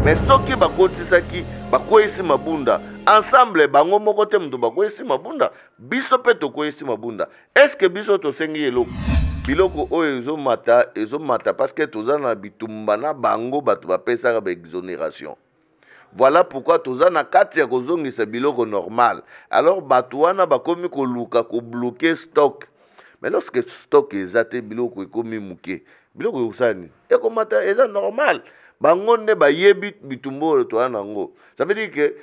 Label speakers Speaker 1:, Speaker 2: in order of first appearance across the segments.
Speaker 1: mais soki bakotisaki bakwesi mabunda ensemble bango moko te mutu bakwesi mabunda biso pe tokwesi mabunda. Est-ce que biso tosengi eloko biloko oyo ezomata parce que toza na bitumba na bango bato bapesaka ba exonération. Voilà pourquoi toza na kati ya kozongisa biloko normal. Alors bato wana bakomi koluka ko bloquer stock. Mais lorsque stock ezate biloko ekomi muke, biloko yosani ekomata eza normal. Bango ne bayebi bitumbo to anango. Ça veut dire que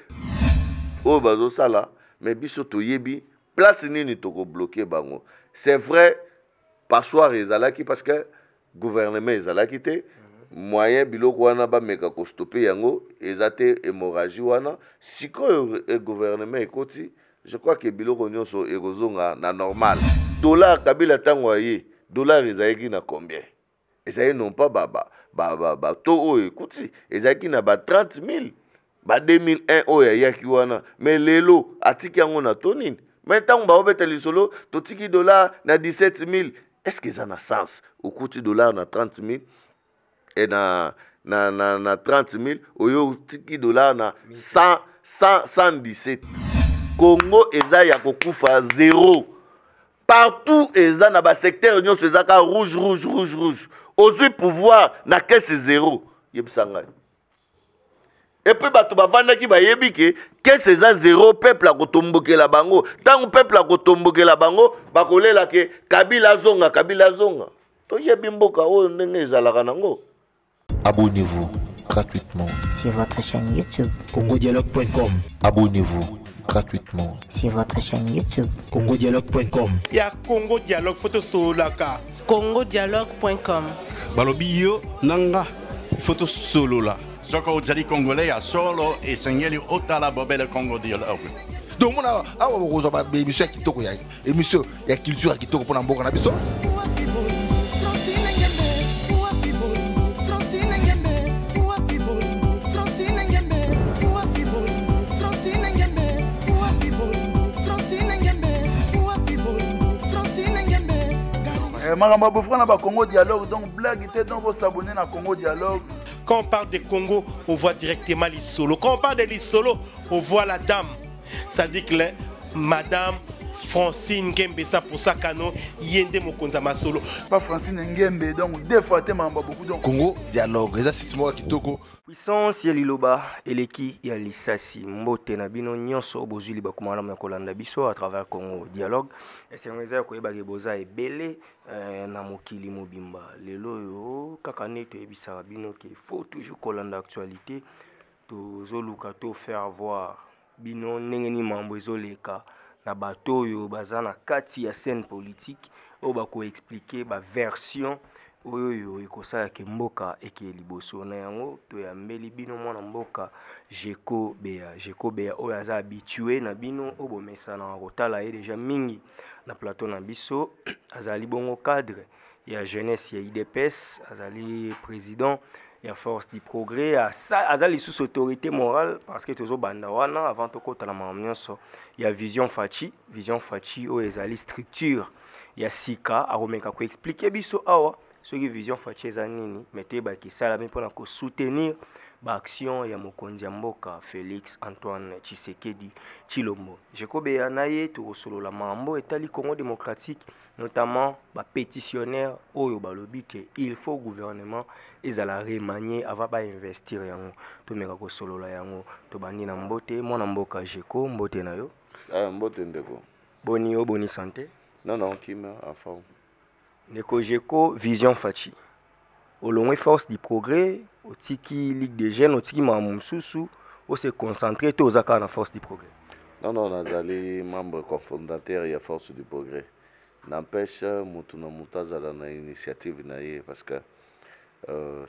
Speaker 1: o bazo sala mais biso to yebi place nini toko bloquer bango. C'est vrai passoire ezalaki parce que gouvernement ezalaki te. Moyen biloko wana ba meka ko stopper yango ezate hémorragie wana sikoyo gouvernement ekoti. Je crois que biloko nyonso ekozonga na normal. Dollar kabila tango aye dollar ezalaki na combien? Ezalaki non pas to oyo ekuti ezalaki na ba 30 000 ba 2001 oyo yaki wana mais lelo atiki yango na tonini mais tango ba obeta lisolo totiki dollar na 17 000. Est-ce que ça na sens okuti dollar na 30 000 et na 30 000 oyo tiki dollar na 117? Congo eza ya kokufa zéro. Partout eza na ba secteur nyonso ezaka rouge. Ozui pouvoir na caisse zéro. Yebisanga. Et puis bato bavandaki bayebi ke caisse eza zéro, peuple a kotombokela bango. Tango peuple a kotombokela bango bakolela ke Kabila zonga. To yebi mboka oyo ndenge ezalaka nango.
Speaker 2: Abonnez-vous gratuitement
Speaker 3: sur votre chaîne YouTube
Speaker 4: congodialogue.com.
Speaker 2: Abonnez-vous gratuitement
Speaker 3: sur votre chaîne YouTube
Speaker 4: congodialogue.com.
Speaker 5: Ya Congo Dialogue photo solaka
Speaker 6: congodialogue.com.
Speaker 5: balobi yo nanga photo solo la
Speaker 7: Soko ozali congolais ya solo esengeli otala bobele Congo Dialogue.
Speaker 4: Donc mona awa bokozwa ba émission ya kitoko ya émission ya culture ya kitoko pona mboka na biso.
Speaker 8: Maramba Bofra na ba Congo Dialogue, donc blague était donc vous s'abonner na Congo Dialogue.
Speaker 5: Quand on parle de Congo, on voit directement les solos. Quand on parle de les solos, on voit la dame. Ça dit que Madame Francine Ngembe, ça pour ça cano yende mokonza masolo.
Speaker 8: Pas Francine Ngembe, donc deux fois te Maramba beaucoup donc.
Speaker 4: Congo Dialogue, les assises moi kitoko.
Speaker 9: Puissance ya liloba eleki ya lisasi mbote na bino nyonso bozuli bakumala na kolanda biso à travers Congo Dialogue. Esengeza ya koyeba ke boza ebele na mokili mobimba. Lelo yo kaka neto ebisa bino ke faut toujours kolanda actualité to zoluka to faire voir bino ndenge ni mambo ezoleka na bato yo baza na kati ya scène politique o bako expliquer ba version oyo ekosala ke mboka eke liboso na yango to ya mbeli bino mwana mboka Jeko Bea oyo aza habitué na bino obomesa na kotala ye déjà mingi na plateau na biso azali bongo cadre ya jeunesse ya IDPS azali président ya force du progrès azali sous autorité morale parce que tozo banda wana avant tokota na mamnyonso ya vision fachi oyo ezali structure ya sika aromeka ko expliquer biso awa soki vision fachi eza nini mete ba kisala mais pona ko soutenir ba action ya mokonzi ya mboka Félix Antoine Tshisekedi Tshilombo. Jeko Bea naye to solola mambo etali Congo démocratique notamment ba pétitionnaire oyo balobi ke il faut gouvernement ezala remanier avant ba investir yango to meka ko solola yango to bandi na mbote mwana mboka Jeko mbote na yo
Speaker 1: Mbote ndeko
Speaker 9: boni santé
Speaker 1: non kima en forme
Speaker 9: ndeko Jeko vision fachi olongwe force du progrès otiki ligue des jeunes otiki mamumsusu o se concentrer to zaka na force du progrès.
Speaker 1: Non nazali membre cofondateur ya force du progrès. N'empêche mutu na mutazala na initiative na ye parce que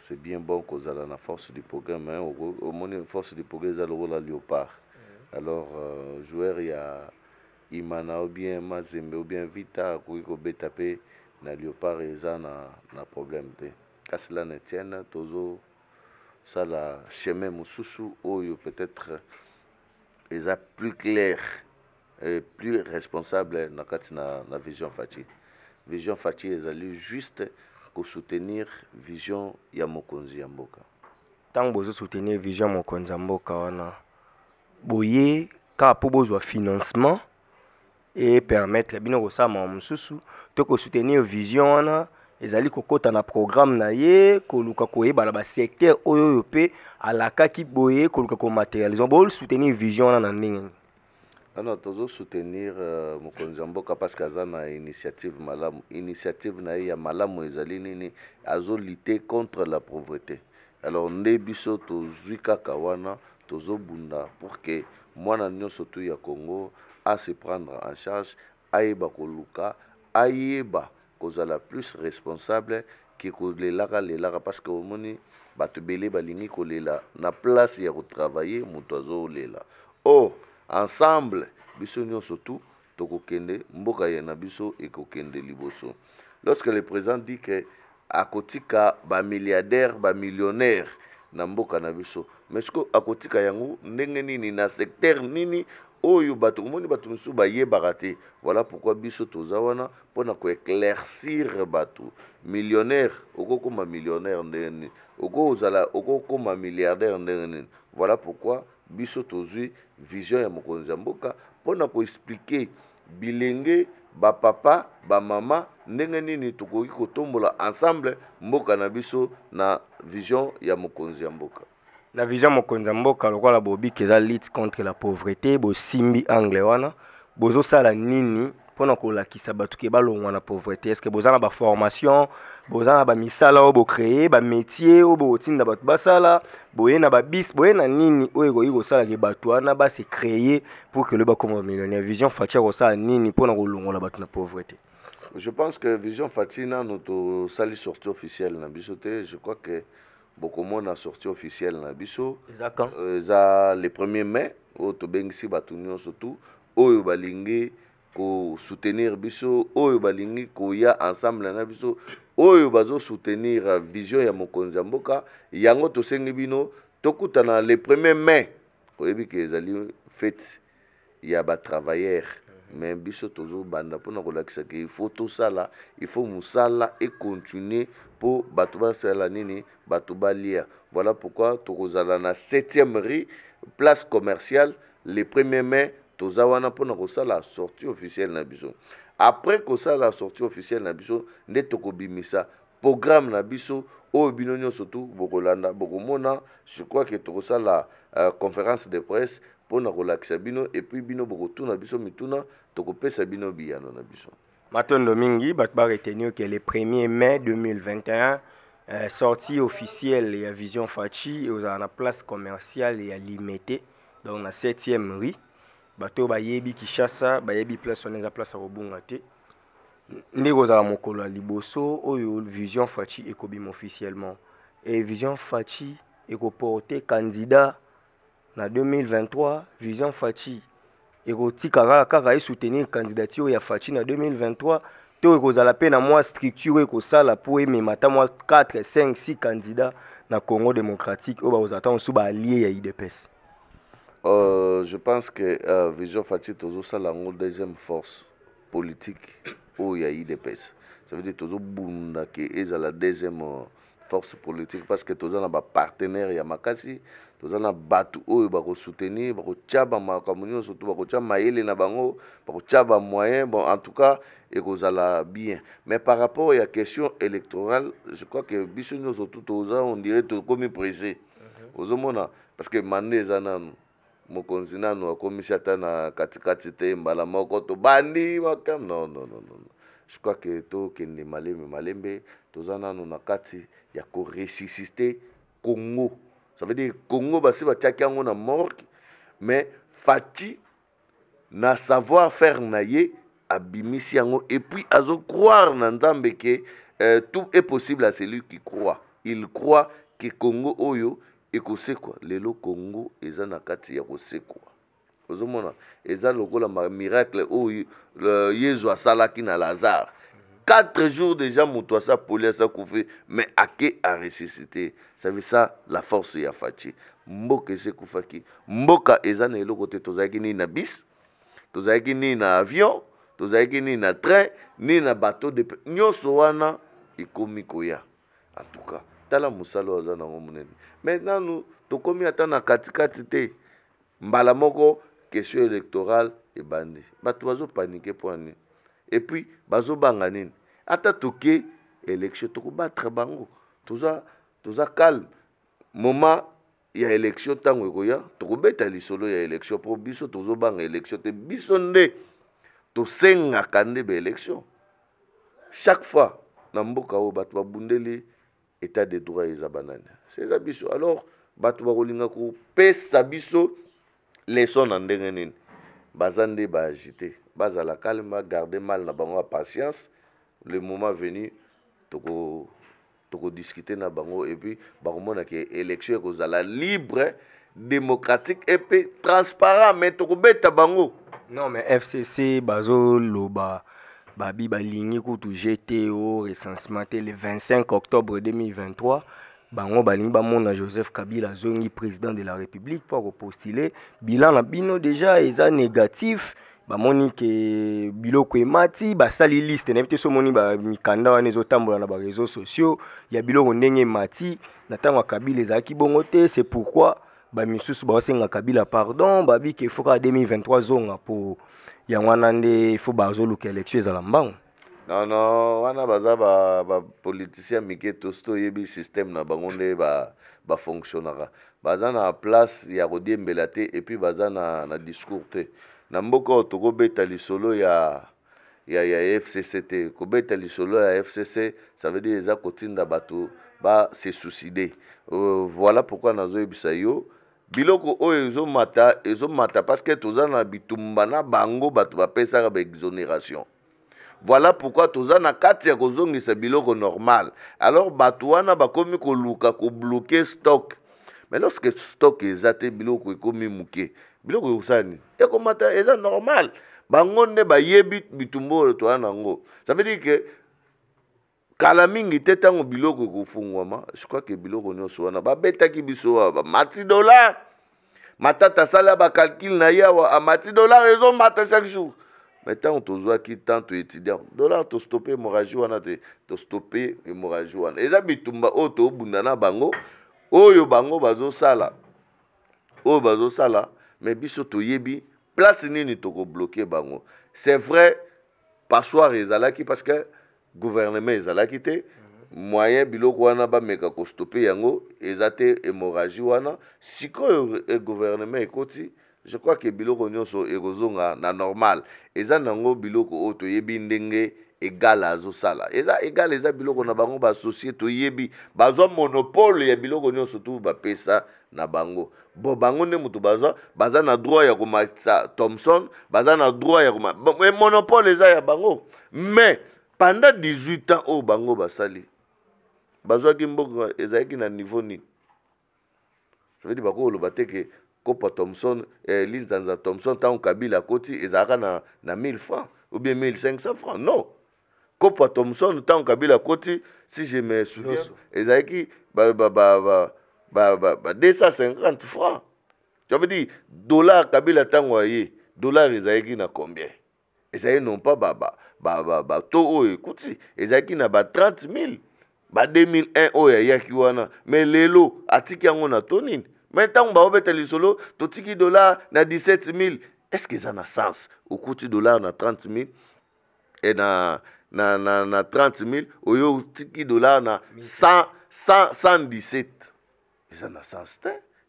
Speaker 1: c'est bien bon kozala na force du progrès mais au moins force du progrès za la léopard. Alors joueur ya Imana ou bien Mazembe ou bien Vita ko betape na léopard eza na problème te. Qu'à cela ne tienne, tozo ça la chemin mususu oyo peut-être est plus clair et plus responsable na vision fachi. Vision fachi est allé juste pour soutenir vision ya mokonzi ya mboka.
Speaker 9: tant bozo soutenir vision mokonzi ya mboka wana boye ka po bozwa financement et permettre bino kosala makambo mosusu to kosoutenir vision wana ezali kokota na programme na ye koluka koyeba na basecteur oyo pe alakaki boye koluka komaterialiser bo soutenir vision wana na ndenge.
Speaker 1: Alors tozo soutenir mokonzi ya mboka parce que aza na initiative malamu, initiative na ye ya malamu ezali nini azo lutter contre la pauvreté. Alors nde biso tozwi kaka wana tozo bunda pour que mwana nyonso tu ya Congo à se prendre en charge, ayeba koluka, ayeba kozala plus responsable que kolelaka lelaka parce que omoni bato belé balingi kolela na place ya kotravailler moto azo lela. Oh, ensemble biso nyonso tu tokokende mboka ya na biso ekokende liboso. Lorsque le président dit que akotika ba milliardaire ba millionnaire na mboka na biso, mais ce que akotika yango ndenge nini na secteur nini oyo bato moni bato musu ba yebaka te. Voilà pourquoi biso toza wana pona ko éclaircir bato millionnaire okokoma millionnaire ndeni okozala okokoma milliardaire ndeni. Voilà pourquoi biso tozwi vision ya mokonzi ya mboka pona ko expliquer bilenge ba papa ba mama ndenge nini tokoki kotombola ensemble mboka na biso na vision ya mokonzi ya mboka.
Speaker 9: La vision mokonzi ya mboka lokola bobi keza lutte contre la pauvreté bo simbi angle wana bozo sala nini pona kolakisa bato ke balongwa na pauvreté. Est-ce que bozana ba formation bozana ba misala o bo créer ba métier o bo tinda bato basala boye na ba bis boye na nini oyo ko sala ke bato wana ba se créer pour que le ba comme millionnaire vision fatia ko sala nini pona kolongola bato na pauvreté.
Speaker 1: Je pense que vision fatina notre sali sortie officielle na bisoté. Je crois que beaucoup moins na sortie officielle na biso za le 1er mai au tobengisi bato nyonso surtout oyo balingi ko soutenir biso oyo balingi ko ya ensemble na biso oyo bazo soutenir vision ya mokonzi ya mboka yango tosengi bino tokutana le 1er mai oyebi ke ezali fête ya ba travailleurs mais biso tozo banda pona kolakisa ke il faut tout ça là il faut musala et continuer pour bato basala nini bato balia. Voilà pourquoi tokozala na 7e rue place commerciale le 1er mai tozawana pona kosala sortie officielle na biso. Après kosala sortie officielle na biso nde tokobimisa programme na biso o bino nyonso tu bokolanda bokomona. Je crois que tokosala conférence de presse pona kolakisa bino et puis bino bokotuna biso mituna tokopesa bino biyano na biso.
Speaker 9: Matondo mingi bat ba retenir que le 1er mai 2021 sortie officielle ya Vision Fachi aux na place commerciale ya Limité donc na 7e rue bato bayebi Kishasa bayebi place on place robunga te ndeko za mokolo ya liboso oyo Vision Fachi ekobima officiellement et Vision Fachi ekoporter candidat na 2023. Vision Fachi ekotika kaka soutenir candidature ya Fachi na 2023 to ekozala pe na moi structure ekosala po ememata moi 4 5 6 candidats na Congo démocratique oyo bazotata sous ba allié ya IDPS.
Speaker 1: Je pense que Vision Fachi tozo sala ngo deuxième force politique au ya IDPS. Ça veut dire tozo bunda ke ezala deuxième force politique parce que tozo na ba partenaire ya makasi tozo na batu oyo ba ko soutenir ba ko tchaba makamunyo surtout ba ko tchaba maele na bango ba ko tchaba moyen bon en tout cas ekozala bien. Mais par rapport à la question électorale, je crois que biso nyonso tout toza on dirait to comme pressé. Ozomona parce que mandé zananu mokonzi nanu akomisi ata na katikati te mbala moko to bandi makam non. Je crois que to kende malembe toza nanu na kati ya ko ressusciter Congo. Ça veut dire Congo basi batiaki yango na morgue mais Fachi na savoir faire na ye abimisi yango et puis azo croire na nzambe que tout est possible à celui qui croit. Il croit que Congo oyo ekosekwa lelo Congo eza na kati ya kosekwa. Ozomona eza lokola miracle oyo Yesu asalaki na Lazare. 4 jours déjà muto asa poli asa kufi mais ake a ressuscité. Ça veut ça la force ya Fachi. Mboka ese kufaki. Mboka eza na eloko te tozaki ni na bis, tozaki ni na avion, tozaki ni na train, ni na bateau de nyonso wana ikomi koya. En tout cas, tala musalo aza nango monene. Maintenant nous tokomi ata na katikati te mbala moko question électorale ebandi bato bazo paniquer pour nini et puis bazo banga nini ata toke élection tokobatra bango toza calme moment ya élection tango ekoya tokobeta lisolo ya élection pour biso tozobanga élection te biso nde tosengaka nde ba élection chaque fois na mboka oyo bato babundeli état de droit eza banani c'est ça biso alors bato bakolinga kopesa biso leçon na ndenge nini baza nde baagite bazala calme bagarde mal na bango ya patience le moment venu discuter na bango et puis bakomona ke élection ekozala libre démocratique et puis transparent mais tokobeta bango.
Speaker 9: Non mais FCC bazo loba babi balingi kutu GTO recensement le 25 octobre 2023 bango balingi bamona Joseph Kabila zongi président de la République pour postuler bilan na bino déjà eza négatif bamoni ke biloko emati basali liste na bite so moni ba mikanda wana ezotambola na ba réseaux sociaux ya biloko ndenge emati na tango Kabila ezaki bongo te c'est pourquoi ba misusu baosenga Kabila pardon babi ke foka 2023 zonga pour ya wana nde fo bazoluka élection ezala mbango.
Speaker 1: Non wana baza ba politicien mike tosto yebi système na bango nde ba fonctionnera baza na place ya kodiembela te et puis baza na discours te na mboka tokobeta lisolo ya FCC te kobeta lisolo ya FCC ça veut dire eza kotinda bato ba se suicider voilà pourquoi nazoyebisa yo biloko oyo ezomata parce que toza na bitumba na bango bato bapesaka ba exonération. Voilà pourquoi toza na kati ya kozongisa biloko normal. Alors bato wana bakomi koluka ko bloquer stock. Mais lorsque stock ezate biloko ekomi muke, biloko yosani ekomata eza normal. Bango nde bayebi bitumbo to wana ngo. Ça veut dire que kala mingi te tango biloko ekofungwama, je crois que biloko nyonso wana babetaki biso ba mati dollar. Matata sala ba calcul na yawa a mati dollar ezo mata chaque jour. Maintenant, on a qui tant étudiant. Dollar to stopper hémorragie wana te to stopper hémorragie wana. Eza bitumba oto bundana bango oyo bango bazo sala. Oyo bazo sala mais biso to yebi place nini to ko bloquer bango. C'est vrai passoir ezalaki parce que gouvernement ezalaki te moyen biloko wana ba meka ko stopper yango ezate hémorragie wana sikoyo gouvernement ekoti. Je crois que biloko nyonso ekozonga na normal. Eza nango biloko oto yebi ndenge égal azo sala. Eza égal eza biloko na bango ba société yebi bazo monopole ya biloko nyonso tout ba pesa na bango. Bo bango ne mutu baza na droit ya komatsa Thomson, baza na droit ya koma monopole eza ya bango. Mais pendant 18 ans o bango basali. Bazo ki mboko ezaki na niveau ni. Ça veut dire bako lo bateke Kopa Thomson, Linzanza Thomson, tant Kabila Koti, ezaka na 1000 francs ou bien 1500 francs. Non. Kopa Thomson, tant Kabila Koti, si je me souviens, ezaki 250 francs. Ça veut dire, dollar Kabila Tangwaye, dollar ezaki na combien? Ezaki non pas to écoute, ezaki na 30 000, 2001 oya yakiwana, mais lelo atiki yango na tonine. Maintenant, on va mettre solo, tout tiki dollar na 17 000. Est-ce que ça a sens? Au coût de dollar na 30 000 et na 30 000, au tiki dollar na 117. Et ça n'a sens,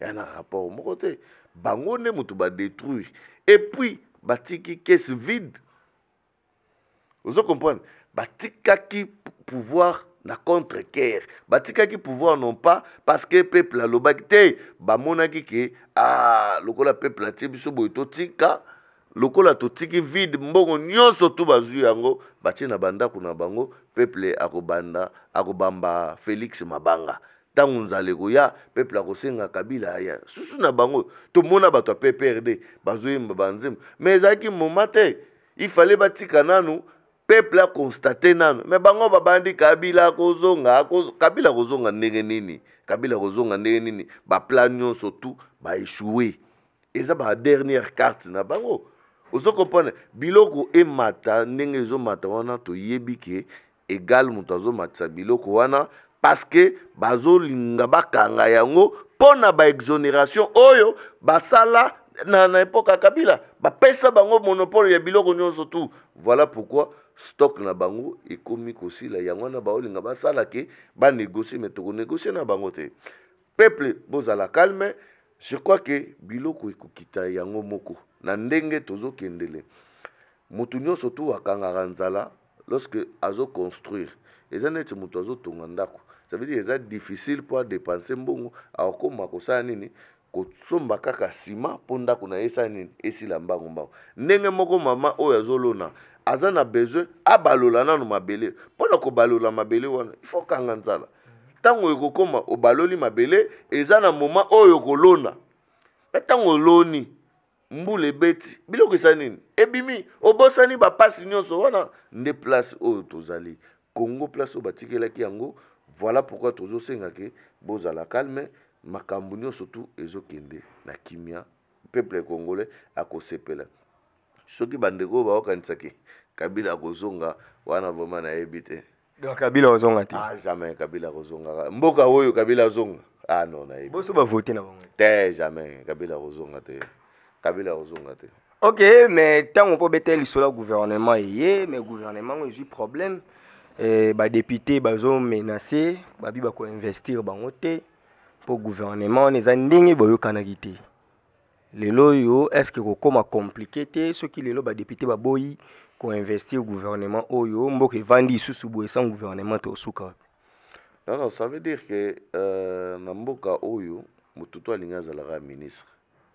Speaker 1: il y a un rapport au côté. Bango ne moutou ba détruire. Et puis, batiki caisse vide. Vous comprenez? Batika qui pouvoir na contre-guerre. Batika ki pouvoir non pas parce que peuple a l'obacté. Bamona ki ke lokola peuple a tibiso boito tika lokola to tiki vide mbongo nyonso tu bazu yango batie na banda kuna bango peuple akobamba Félix Mabanga. Tango nzale koya peuple akosenga Kabila ya susu na bango to mona bato PPRD bazu yimba banzim mais ezaki momate il fallait batika nanu peuple a constaté nano mais bango babandi Kabila kozonga ndenge nini Kabila kozonga ndenge nini ba plan nyonso tout ba échouer eza ba dernière carte na bango ozo comprendre biloko emata ndenge ezo mata wana to yebike égal mutazo matsa biloko wana parce que bazolinga bakanga yango pona ba exonération oyo basala na époque ya Kabila bapesa bango monopole ya biloko nyonso tout. Voilà pourquoi stock na bango ekomi kosila yango na baolinga basala ke ba négocier mais to négocier na bango te. Peuple bozala calme. Je crois que biloko ekokita yango moko na ndenge tozo kendele. Mutu nyonso tu akangaka nzala lorsque azo construire. Eza neti mutu azo tonga ndako. Ça veut dire eza difficile pour dépenser mbongo akoma kosala nini kosomba kaka ciment po ndako na esa nini esila mbango mbango. Ndenge moko mama oyo azolona aza na besoin abalola nanu mabele. Pona kobalola mabele wana il faut kanga nzala. Tango ekokoma obaloli mabele eza na moment oyo kolona. Tango loni mbule beti biloko esa nini ebimi obosani bapasi nyonso wana nde place oyo tozali Congo place oyo batikelaki yango. Voilà pourquoi tozo senga ke bozala calme makambo nyonso tu ezokende na kimia peuple congolais akosepela soki bandeko baokanisaki Kabila kozonga wana vraiment na ebite.
Speaker 9: Donc Kabila ozonga te.
Speaker 1: Ah jamais Kabila kozonga. Mboka oyo Kabila zonga. Ah non na ebite.
Speaker 9: Boso ba voter na bango.
Speaker 1: Te jamais Kabila kozonga te. Kabila kozonga te.
Speaker 9: OK, mais tant on peut betel sur le gouvernement mais gouvernement a eu problème. Ba député bazo menacé, babi ba ko investir bango te pour gouvernement les ndenge boyo kanagité. Lelo yo est-ce que kokoma compliqué te ce qui lelo ba député ba boyi ko investir gouvernement oyo mboke vandi susu boye sans gouvernement to suka.
Speaker 1: Non, ça veut dire que na mboka oyo mututu alinga zalaka ministre.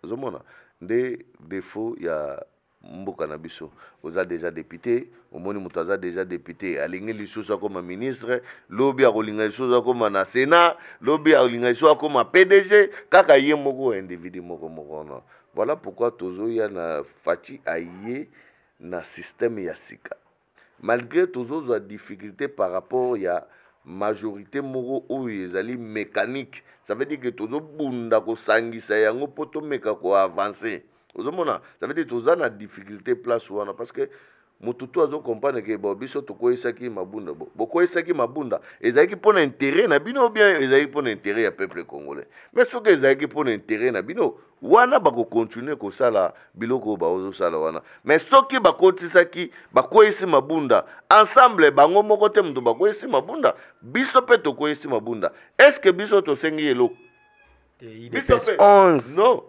Speaker 1: Zomona des défauts ya mboka na biso. Oza déjà député, omoni mutu aza déjà député, alingi lisusu comme ministre, lobi akolinga lisusu comme na Sénat, lobi akolinga lisusu comme PDG, kaka ye moko individu moko no. Voilà pourquoi tozo ya na fachi aye na système ya sika. Malgré tozo za difficulté par rapport ya majorité moko oyo ezali mécanique, ça veut dire que tozo bunda ko sangisa yango poto meka ko avancer. Ça veut dire que tu as une difficulté place wana parce que mututu azo comprendre que bon biso to koyesaki mabunda bo koyesaki mabunda ezaki pour intérêt na bino bien ezaki pour intérêt ya peuple congolais mais ce que ezaki pour intérêt na bino wana bako continuer ko sala biloko ba ozo sala wana mais soki bakotisaki bakoyesi mabunda ensemble bango moko te mdo bakoyesi mabunda biso pe to koyesi mabunda est-ce que biso to sengi eloko
Speaker 9: IDPS 11
Speaker 1: non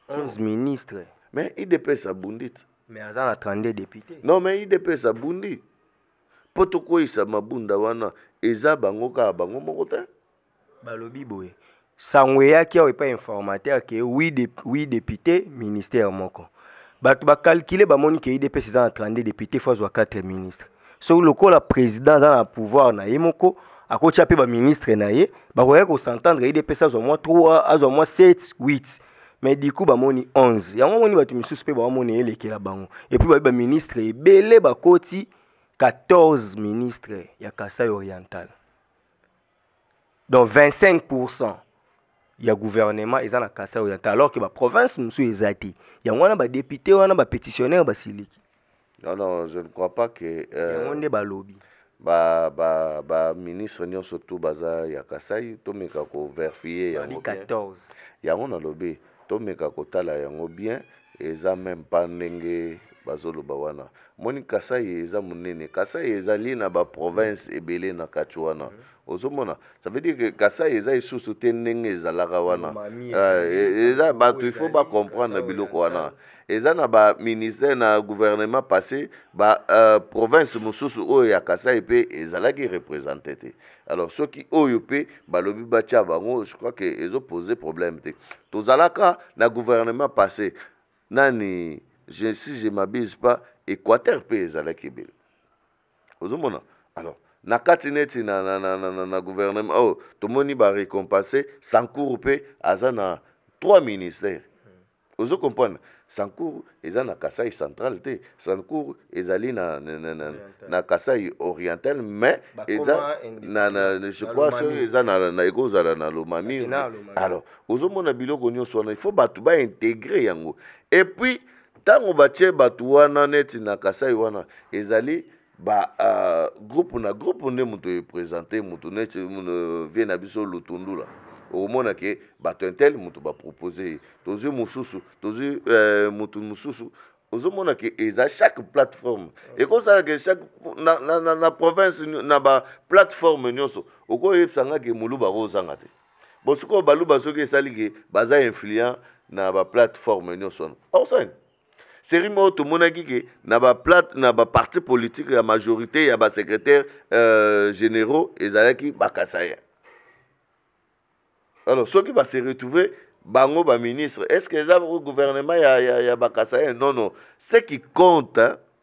Speaker 9: 11 ministres.
Speaker 1: Mais IDPS a bondi.
Speaker 9: Mais il y a 32 députés.
Speaker 1: Non, mais IDPS a bondi. Potoko isa mabunda wana eza bango ka bango moko te.
Speaker 9: Balobi boye. Sangweya qui a pas informateur que oui députés ministère moko. Batu ba calculer ba moni que IDPS a 32 députés fois 4 ministres. So le la président a pouvoir na yemoko akocha pe ba ministre na ye ba ko s'entendre IDPS a au moins 3 a au moins 7 8. Mais du coup, bamoni 11. Yango moni batu misusu pe bamoni elekela bango. Et puis ba ministre ebele bakoti 14 ministres ya Kasai oriental. Donc 25% ya gouvernement eza na Kasai oriental alors que ba province musu ezati. Yango wana ba député wana ba pétitionnaire basiliki.
Speaker 1: Non, je ne crois pas que
Speaker 9: yango nde balobi.
Speaker 1: Ba ministre nyo surtout baza ya Kasai to meka ko vérifier yango
Speaker 9: 14.
Speaker 1: Yango na lobi tomeka kotala yango bien eza même pas ndenge bazoloba wana moni Kasai eza munene Kasai ezali na ba province ebele na kati wana ozomona ça veut dire que Kasai eza isusu te ndenge ezalaka wana eza bato il faut ba comprendre biloko wana eza na ba ministère na gouvernement passé ba province mususu oyo ya Kasai pe ezalaki représenté te. Alors ceux qui oyo pe balobi bacha bango je crois que ezo poser problème te. Tozalaka na gouvernement passé nani si je m'abuse pas Équateur pe ezalaki bel. Ozomona. Alors na katineti na gouvernement oh tomoni ba récompenser Sankour pe azana 3 ministères. Ozo comprendre Sankour eza na Kasai central te Sankour ezali na Kasai oriental mais eza je crois que eza na ekozala na Lomami. Alors ozomona biloko nyonso wana il faut batu ba intégrer yango et puis tango batie batu wana neti na Kasai wana ezali groupe na groupe nde moto présenté moto neti vie na biso lutundu la omona ke bato intel moto baproposé tozwi mosusu tozwi moto mosusu ozomona ke eza chaque plateforme ekozala ke chaque na province na baplateforme nyonso okoyebisanga ke moluba kozanga te bon sikoyo baluba soki esali ke baza influent na baplateforme nyonso osani série moko tomonaki ke na baparti politique ya majorité ya basecrétaire généraux ezalaki bakasaya alors soki base retrouve bango baministre est-ce que eza gouvernement ya bakasaya non ce qui compte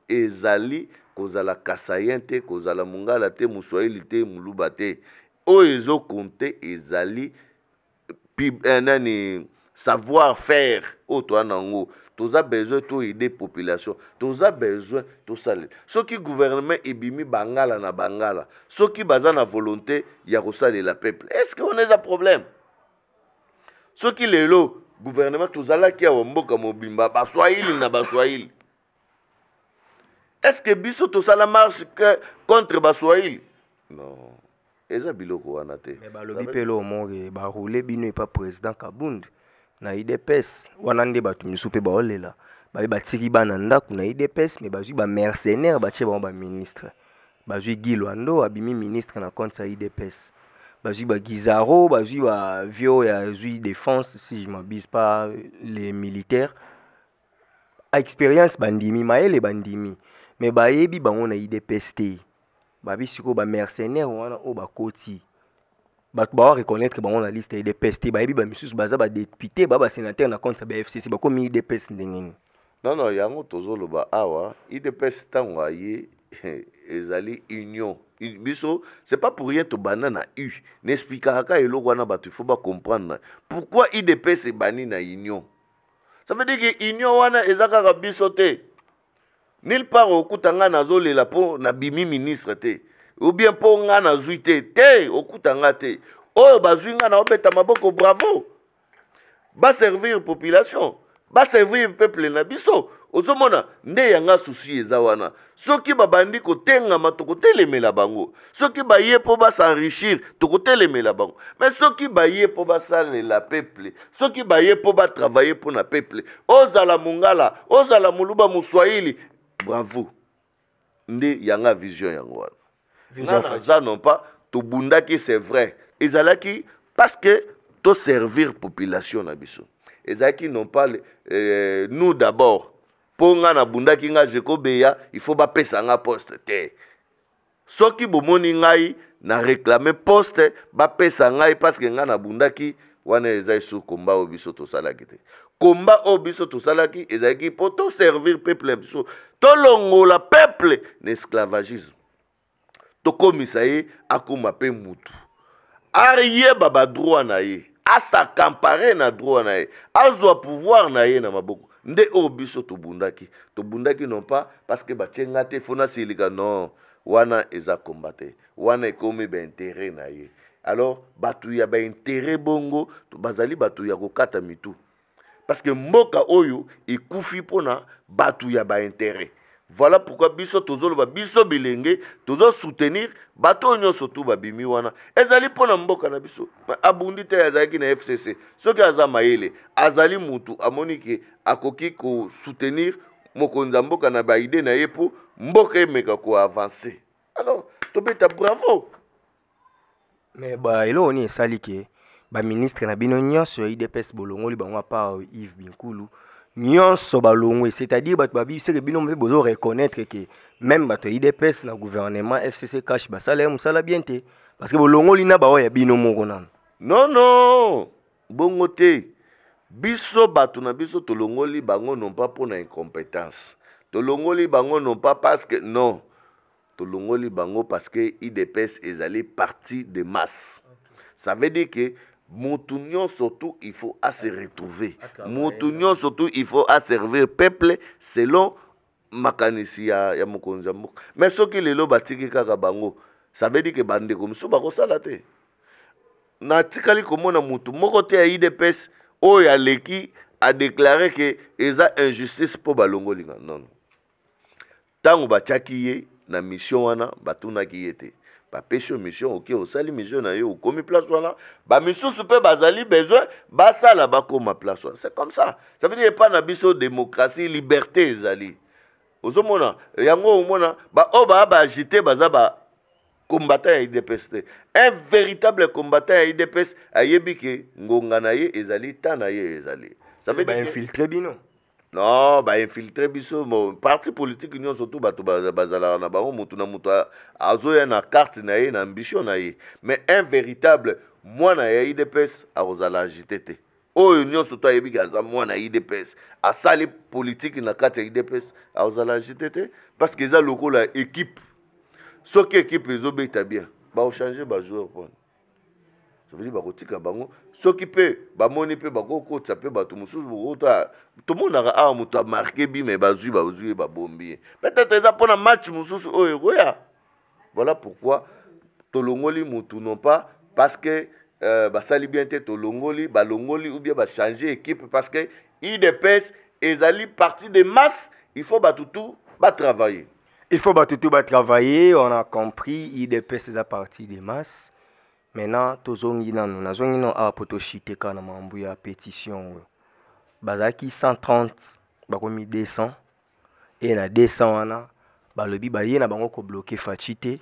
Speaker 1: ezali kozala kasayen te kozala mongala te moswahili te moluba te oyo ezokonte ezali nani savoir faire oyo toa nango toza besoin to aider population toza besoin to saler soki gouvernement ebimi bangala na bangala soki baza na volonté ya kosalela peuple est-ce que on a un problème soki lelo gouvernement tozalaki awa mboka mobimba baswahili na baswahili est-ce que biso tosala marche contre baswahili non eza biloko wana te
Speaker 9: mais balobi pelo omonge baroule bino epa président Kabund na IDPS wana nde bato misu pe baolela babi batiki bana ndako na IDPS mais bazwi ba mercenaire batie bango ba ministre bazwi Guy Lwando abimi ministre na compte sa IDPS bazwi ba Gizaro bazwi ba vio ya zui défense si je m'abuse pas les militaires a expérience bandimi maele bandimi mais bayebi bango na IDPS te babi siko ba mercenaire wana o bakoti bato ba reconnaître bango na liste de PST ba yebi ba misusu baza ba député ba sénateur na compte ba FCC ba komi IDPS ndengeni
Speaker 1: non yango tozoloba awa IDPS tango aye ezali union biso c'est pas pour rien to banana u n'expliquera ka eloko wana bato faut ba comprendre pourquoi IDPS est bani na union ça veut dire que union wana ezaka biso te nulle part okutanga nazolela po na bimi ministre te ou bien po nga na zuite te okutanga te oyo bazwi nga na obeta maboko bravo ba servir population ba servir peuple na biso ozomona nde yanga susi eza wana soki babandi kotengama tokotelemela bango soki baye po s'enrichir tokotelemela bango mais soki baye po basalela peuple soki baye po batravailler po na peuple ozala mongala ozala moluba moswahili bravo nde yanga vision yango wana ça non pas to bundaki c'est vrai ezalaki parce que to servir population na biso ezalaki non pas nous d'abord pour nga na bundaki nga jekobeya il faut ba pesa nga poste te soki bomoni ngai na réclamer poste ba pesa ngai parce que nga na bundaki wana ezai sur combat o biso to salaki te combat o biso to salaki ezalaki pour to servir peuple biso to longola peuple n'esclavagisme tokomisa ye akoma pe mutu ayeba ba droit na ye asakampare na droit na ye azwa pouvoir na ye na maboko nde o biso tobundaki non pas parce que batienga te fona silika non wana eza combattre wana ekomi ba intérêt na ye alors batu ya ba intérêt bongo bazali batu ya kokata mitu parce que mboka oyo ekufi pona batu ya ba intérêt. Voilà pourquoi biso tozoloba biso bilenge tozo soutenir bato nyonso tu babimi wana ezali pona mboka na biso abundi te azali na FCC soki aza mayele azali mutu amonike akoki ko soutenir mokonza mboka na ba idée na yepo mboka emeka ko avancer alors tobeta bravo
Speaker 9: mais ba elo ni esali ke ba ministre na bino nyonso IDPS bolongoli bango pa Yves Binkulu nyonso balongwe c'est-à-dire bato babi c'est que bino mpe bozo reconnaître que même bato IDPS na gouvernement FCC cash basala musala bien te parce que bolongoli na bawo ya bino moko nan
Speaker 1: non bongo te biso bato na biso tolongoli bango non pas pour na incompétence tolongoli bango non pas parce que non tolongoli bango parce que IDPS ezali parti de masse ça veut dire que Moutunion surtout il faut à se retrouver. Moutunion surtout il faut à servir peuple selon makanisi ya mokonza mboka. Mais ce qui lelo batiki kaka bango, ça veut dire que bande comme so bako salate. Na tikali komona mutu moko te ya IDPS o ya leki a déclaré que eza injustice pour balongo linga. Non. Tango bachaki ye na mission wana batunaki ye te bapesi yo mission oke osali mission na yo okomi place wana bamisusu mpe bazali besoin basala bakoma place wana c'est comme ça ça veut dire pas na biso démocratie liberté ezali ozomona yango omona baoyo baa baagite baza combattant ya IDPS te un véritable combattant ya IDPS ayebi ke ngonga na ye ezali ta na ye ezali ça veut dire
Speaker 9: infiltré bino
Speaker 1: non infiltré biso parti politique union surtout bato bazalaka na bango mutu na mutu azoya na carte na ye na ambition na ye mais un véritable mwana ya IDPS akozala agité te oyo nyonso to ayebi ke aza mwana ya IDPS asali politique na kati ya IDPS akozala agité te parce que eza lokola équipe soki équipe ezobeta bien baochange bajoueur mpona ça veut dire bakotika bango soki mpe bamoni mpe bakokotisa mpe bato mosusu bokota tomonaka awa moto amarke bi me bazwi babombi ye peut-être eza mpona match mosusu oyo ekoya voilà pourquoi tolongoli motu non pas parce que basali bien te tolongoli balongoli ou bien bachange équipe parce que IDPS ezali partie de masse il faut batutu batravailler.
Speaker 9: Il faut tout travailler, on a compris, IDPS est partie des masses. Maintenant, tozongi nanu, nazongi no a potoshite kana mambu ya pétition. Bazaki 130, bakomi 200 et na 200 wana, balobi ba yena bango ko bloquer fachite,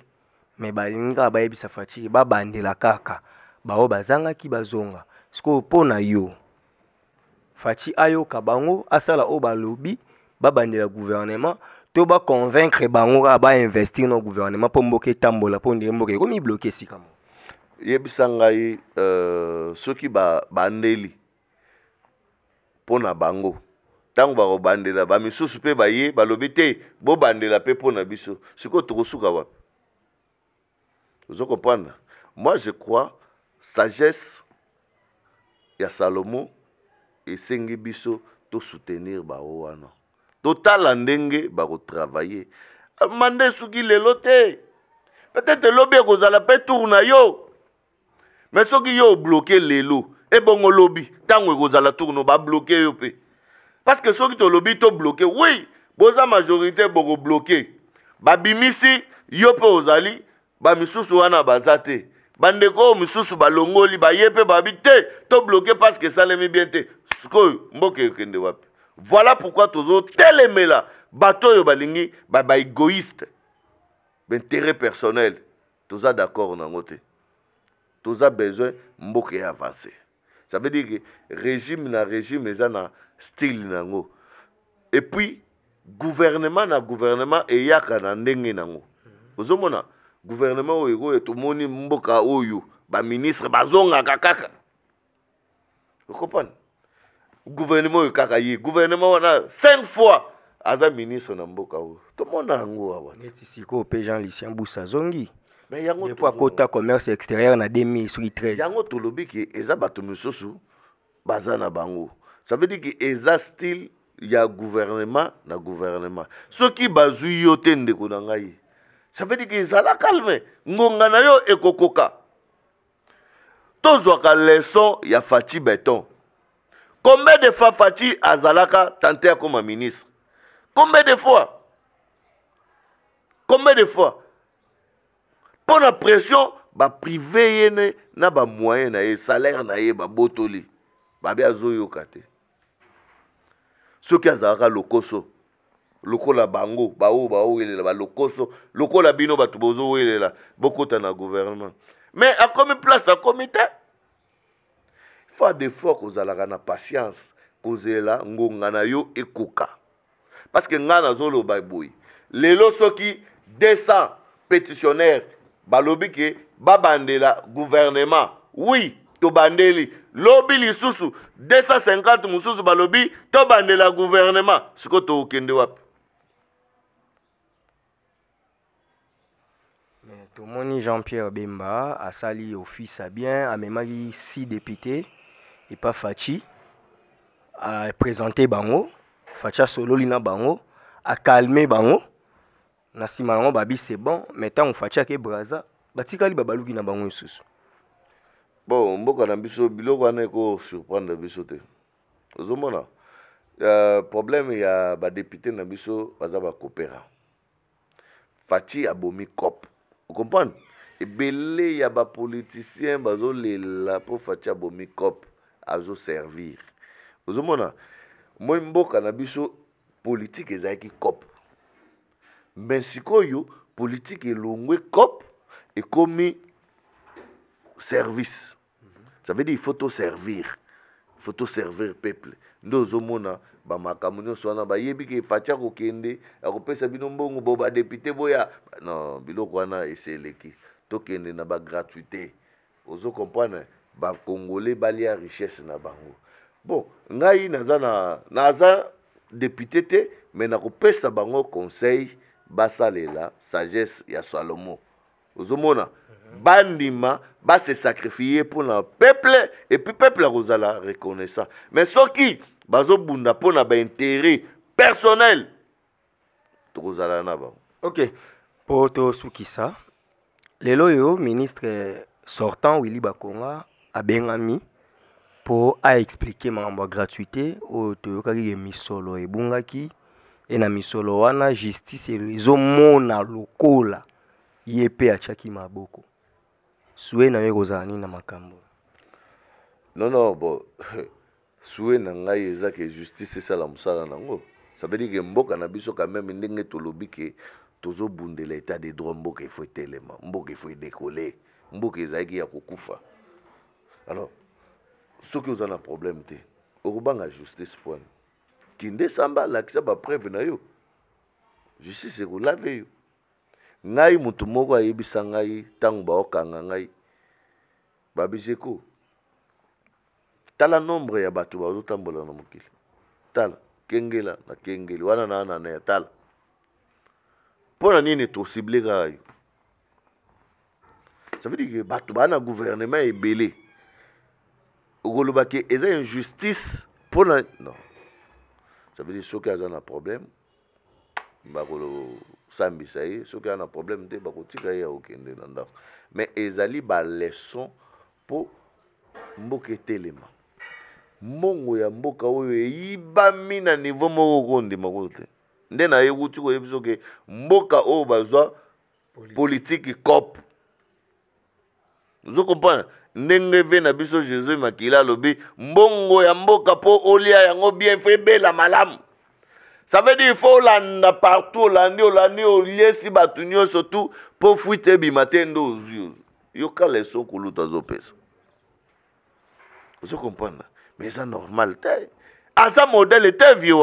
Speaker 9: mais balinga ba yebisa fachite ba bandela kaka. Bao bazanga ki bazonga. Siko pona yo. Fachi ayo kabango asala o balobi ba bandela gouvernement. To ba convaincre bango ba investir no gouvernement pour mboke tambola pour ndire mboke komi bloquer sikamo
Speaker 1: yebisa ngai soki bandeli pona bango tango ba bandela ba misusu pe baye balobi te bo bandela pe pona biso siko tokosuka wapi vous comprenez moi je crois sagesse ya Salomo esengi biso to soutenir ba wana total ndenge bako travailler mande suki lelo te peut-être lobby kozala pe tourna yo mais soki yo bloquer lelo e bongo lobby tango kozala tourno ba bloquer yo pe parce que soki to lobby to bloquer oui boza majorité boko bloquer ba bimisi yo pe ozali ba misusu wana bazate bandeko misusu balongoli ba yepe ba bité to bloquer parce que ça l'aime bien te skoy mboke kende wapi. Voilà pourquoi tozo telemela bato yo balingi ba égoïste d'intérêt personnel toza d'accord nango te toza besoin mboke avancer ça veut dire que régime na régime eza na style nango et puis gouvernement na gouvernement eyaka na ndenge nango ozomona gouvernement oyo tomoni mboka oyo ba ministre bazonga kaka vous comprenez gouvernement oyo kaka ye gouvernement wana 5 fois aza ministre na mboka oyo tomona yango awa
Speaker 9: neti siko pe Jean Lucien Boussa zongi
Speaker 1: mais yango
Speaker 9: pour kota commerce extérieur na 2013
Speaker 1: yango tolobi ki eza bato misusu baza na bango ça veut dire que eza style ya gouvernement na gouvernement soki bazui yo te ndeko na ngai ça veut dire que ezala calme ngonga na yo ekokoka tozwaka leçon ya Fachi Beton. Combien de fois Fachi azalaka tenté comme ministre? Combien de fois? Combien de fois? Pour la pression, ba privé yene na ba moyen na ye salaire na ye ba botoli. Ba bia zoyo kate. Soki azalaka lokoso. Lokola bango, ba o elela ba lokoso, lokola bino batu bozo elela bokota na gouvernement. Mais à combien place à comité? Il faut des fois qu'on a la patience, qu'on ait la ngongana yo ekoka. Parce que ngana zolo bayboy. Les loso qui 200 pétitionnaires, balobi ke babandela gouvernement. Oui, to bandeli. Lobi li susu 250 mususu balobi to bandela gouvernement. Siko to okende wapi.
Speaker 9: Tomoni Jean-Pierre Bemba a sali office à bien, a même 6 députés, et pas Fachi, a présenté Bango, Facha solo lina Bango, a calmé Bango, Nasimango Babi c'est bon, maintenant on Facha ke Braza, Batikali Babaluki na Bango sous.
Speaker 1: Bon, mboka na biso biloko wana eko surprendre biso te. Ozomona, problème ya ba député na biso baza ba coopéra. Fachi abomi cop. Vous comprenez? Et belé y a ba politicien bazo lela pour Fachi abomi cop azo servir. Vous comprenez? Moi mboka na biso politique ezaki cop. Mais sikoyo politique elongwe cop et comme service. Ça veut dire il faut te servir. Il faut te servir peuple. Nous zomona ba makamunyo swana ba yebi ke facha ko kende akopesa bino mbongo bo ba député boya non biloko wana eseleki to kende na ba gratuité. Ozo comprendre ba congolais balia richesse na bango. Bon, ngai naza député te mais nakopesa bango conseil basalela sagesse ya Salomo. Ozomona bandima va se sacrifier pour le peuple et puis peuple a rozala reconnaissant. Mais ce qui bazo bunda pour na ba intérêt personnel to rozala na ba.
Speaker 9: OK. Pour to sukisa lelo yo ministre sortant Willy Bakonga a bengami pour a expliquer mambo gratuité au to kaki misolo e bungaki et na misolo wana justice ezo mona lokola yepe achaki maboko. Soué na yegozani na makambo.
Speaker 1: Non, bon. Soué na ngai eza que justice c'est ça la musala nango. Ça veut dire que mboka na biso quand même ndenge tolobi ke tozo bunde l'état de droit mboka il faut telema, mboka il faut décoller, mboka ezaki ya kokufa. Alors, ceux qui ont un problème té, okubanga justice point. Kinde samba la kisa ba preuve na yo. Justice ko lave yo. Ngai mutu moko ayebisa ngai tango baokanga ngai babijeko tala nombre ya bato bazotambola na mokili tala kengela na kengeli wana na ya tala pona nini to ciblé ga yo. Ça veut dire que bato bana gouvernement ebele okoloba ke eza injustice pona non. Ça veut dire ceux qui ont un problème bakolo sambisa ye soki ana problème te bakotika ye okende na ndako mais ezali ba leçon po mboka etelema mbongo ya mboka oyo eyibami na niveau moko kondima kote nde na ye wuti koyebi soki mboka oyo bazwa politique cop ozo comprendre ndenge ve na biso Jésus makila alobi mbongo ya mboka po olia yango bien fait bela malamu. Ça veut dire qu'il faut l'anda partout, l'andi, au lieu si batunyo surtout pour fuiter bimatendo aux yeux. Yoka les sons que l'autre a zopé. Vous comprenez? Mais c'est normal. À ça modèle était vieux.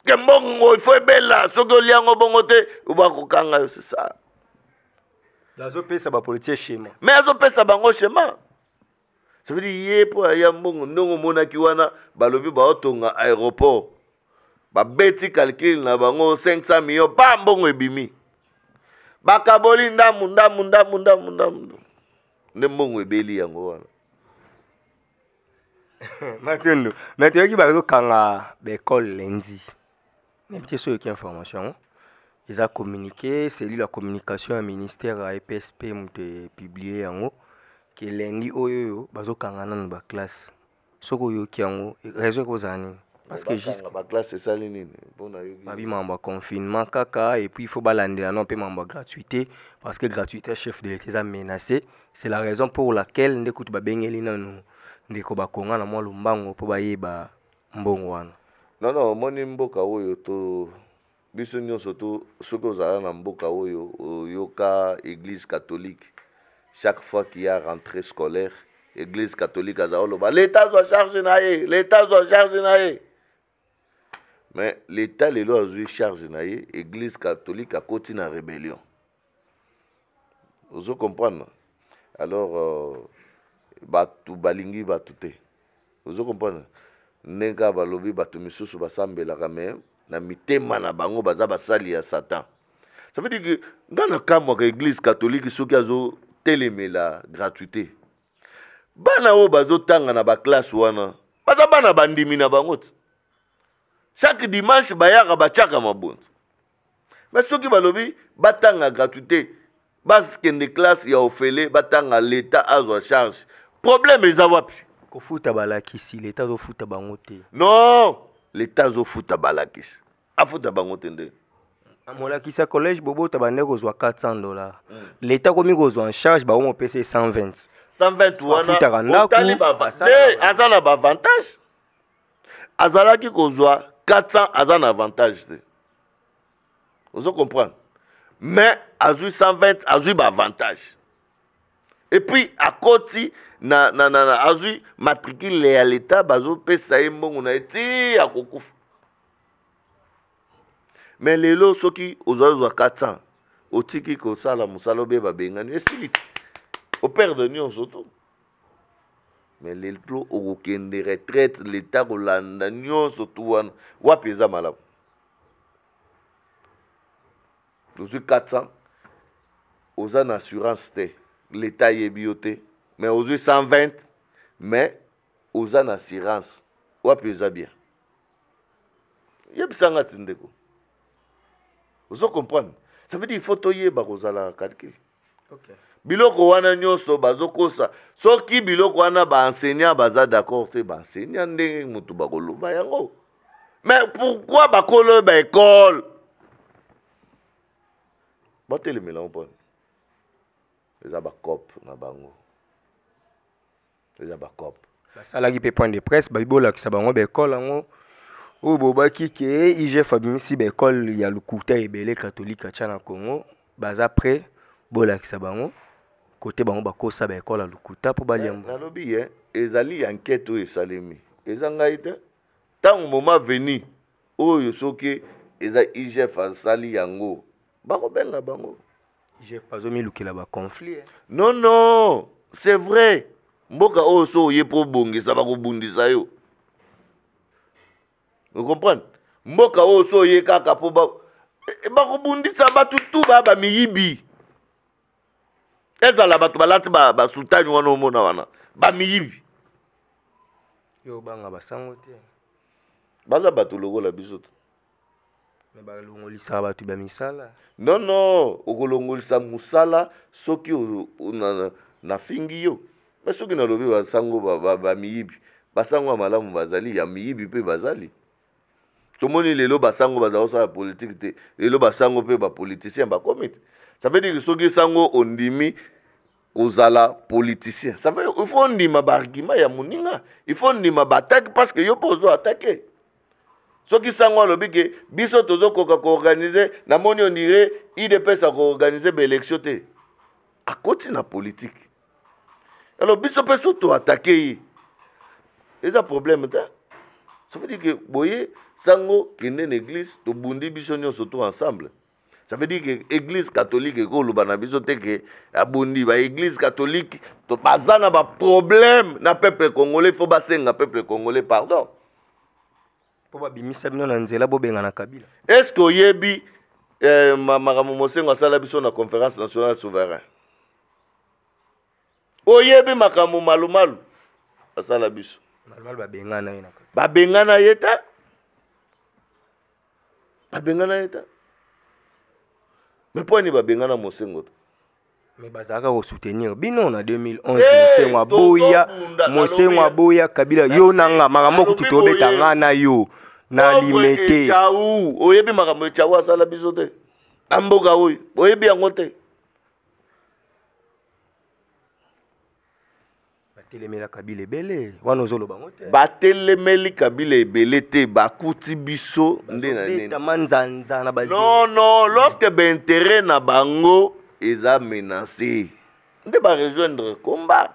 Speaker 1: Que bon, il faut bella, ce que l'on a bongote, ou va kokanga, c'est ça.
Speaker 9: La zopé, ça va politique schéma.
Speaker 1: Mais la zopé, ça va un schéma. Ça veut dire, yé pour ayam bon, non, mon akiwana, balobi ba otonga aéroport. Ba beti calcul na bango 500 millions pa mbongo ebimi bakaboli ndamu ne mbongo ebeli yango wana
Speaker 9: Matendo mais tu as dit bazo kanga l'école lundi mais petit so qui information ils a communiqué c'est lui la communication au ministère à EPSP mute publié yango que lundi oyo bazo kanga na ba classe soko yo ki yango réseau kozani. Parce que jusqu'à
Speaker 1: la classe c'est ça l'inine bon
Speaker 9: babi mamba confinement kaka et puis il faut balander non pe mamba gratuité parce que gratuité chef de l'État a menacé c'est la raison pour laquelle ndekuti babengeli nanu ndeko bakonga na mwa lumbango po bayeba mbongo wana.
Speaker 1: Non moni mboka oyo to biso nyonso to soki ozala na mboka oyo yoka église catholique chaque fois qu'il y a rentrée scolaire église catholique azaloba l'État doit charger na ye l'État doit charger na ye. Mais l'État les lois ont charge naïe, Église catholique a continué en rébellion. Vous comprenez? Alors, batu balingi batute. Vous comprenez? Nenga balobi batu misusu basambe la ramé, na mitema na bango baza basali ya Satan. Ça veut dire que dans le cas de l'Église catholique, ceux qui ont télémé la gratuité. Bana o bazo tanga na ba classe wana. Baza bana bandimi na bango. Chaque dimanche, bayaka bachaka mabonzo. Mais ceux qui balobi, batanga gratuité. Parce que des classes, il y a offert, batanga l'État a sa charge. Problème, ils avaient plus.
Speaker 9: Kofuta balakisi, l'État doit fouta bangote.
Speaker 1: Non, l'État doit fouta balakisi. A fouta bangote nde.
Speaker 9: molakisa collège bobo tabande kozwa $400. L'état komi kozwa en charge ba on pc 120.
Speaker 1: 120 wana
Speaker 9: otali
Speaker 1: azana avantage. Azalaki kozwa 400 azana avantage. Vous comprenez? Mais azui 120 azui ba avantage. Et puis à côté azui matricule à l'état bazo pesa mbongo na eti akokufa. Mais les lots soki ozozo 400 otiki ko sala musalo be babengani esili au père de nion surtout. Mais les lots au kende retraite l'état kolanda nion surtout wana wapi eza malamu. Ozo 400 oza na assurance te l'état yebiote mais ozo 120 mais oza na assurance wapi eza bien. Yebisanga tindeko. Vous comprenez? Ça veut dire qu'il faut toyer bakozala calcul.
Speaker 9: OK.
Speaker 1: Biloko wana nyoso bazokosa. Soki biloko wana ba enseignant baza d'accord te ba enseignant ndenge mutu bakoloba yango. Mais pourquoi bakolo ba école? Batele melango pon. Les abakop na bango. Les abakop.
Speaker 9: Basalaki pe point de presse babibola ki sabango ba école yango. Ou bobaki ke IGF abimisi ba école ya Lukuta ebele catholique atia na Congo baza prêt bolakisa bango côté bango bakosa ba école ya Lukuta po baliambo
Speaker 1: nalobi ezali enquête oyo esalemi eza ngai te ntango moment venu oyo soki eza IGF asali yango bakobenga bango
Speaker 9: IGF azomilukela ba conflit
Speaker 1: non c'est vrai mboka oyo so oye po bongisa bakobundisa yo. Vous comprenez? Mboka o so ye kaka po ba kobundisa batu tu ba miyibi. Ezala batu balati ba sultani wana omona wana. Ba miyibi.
Speaker 9: Yo banga basango te.
Speaker 1: Baza batu lokola biso.
Speaker 9: Me ba longolisa batu ba misala.
Speaker 1: Non, okolongolisa musala soki na fingi yo. Mais soki na lobi basango ba miyibi. Basango malamu bazali ya miyibi pe bazali. Tout le monde lelo basango bazao sa politique te lelo basango pe ba politicien ba comité. Ça veut dire que soki sango ondimi kozala politicien. Ça veut il faut ndima ba argument ya muninga, il faut ndima ba attaque parce que yo pozo attaquer. Soki sango lobi ke biso tozo koka ko organiser na moni on dirait IDPS a ko organiser ba élection te. À côté na politique. Alors biso pe surtout attaquer. C'est un problème ta. Ça veut dire que boye sango kende l'église to bundi biso nyonso tout ensemble. Ça veut dire que l'église catholique ko lubana biso te ke abundi ba église catholique to bazana ba problème na peuple congolais faut basenga peuple congolais pardon.
Speaker 9: Po ba bimisa bino na nzela bo benga na Kabila.
Speaker 1: Est-ce que yebi makambo mosengo asala biso na conférence nationale souverain? Oyebi makambo malumalu asala biso.
Speaker 9: Malumalu ba bengana ina.
Speaker 1: Ba bengana yeta. Babengana eta. Mais pourquoi ni babengana mosengo?
Speaker 9: Mais bazaka ko soutenir bino na 2011 mosengo aboya Kabila yo nanga makambo kutu betanga na yo na limité.
Speaker 1: Chaou, oyebi makambo chaou asala biso te. Amboka oyi, oyebi yango te.
Speaker 9: Batelemela Kabila ebele wana ozolo bango te.
Speaker 1: Batelemeli Kabila ebele te bakuti biso nde na nini. Non, lorsque ben intérêt na bango eza menacé. Nde ba rejoindre combat.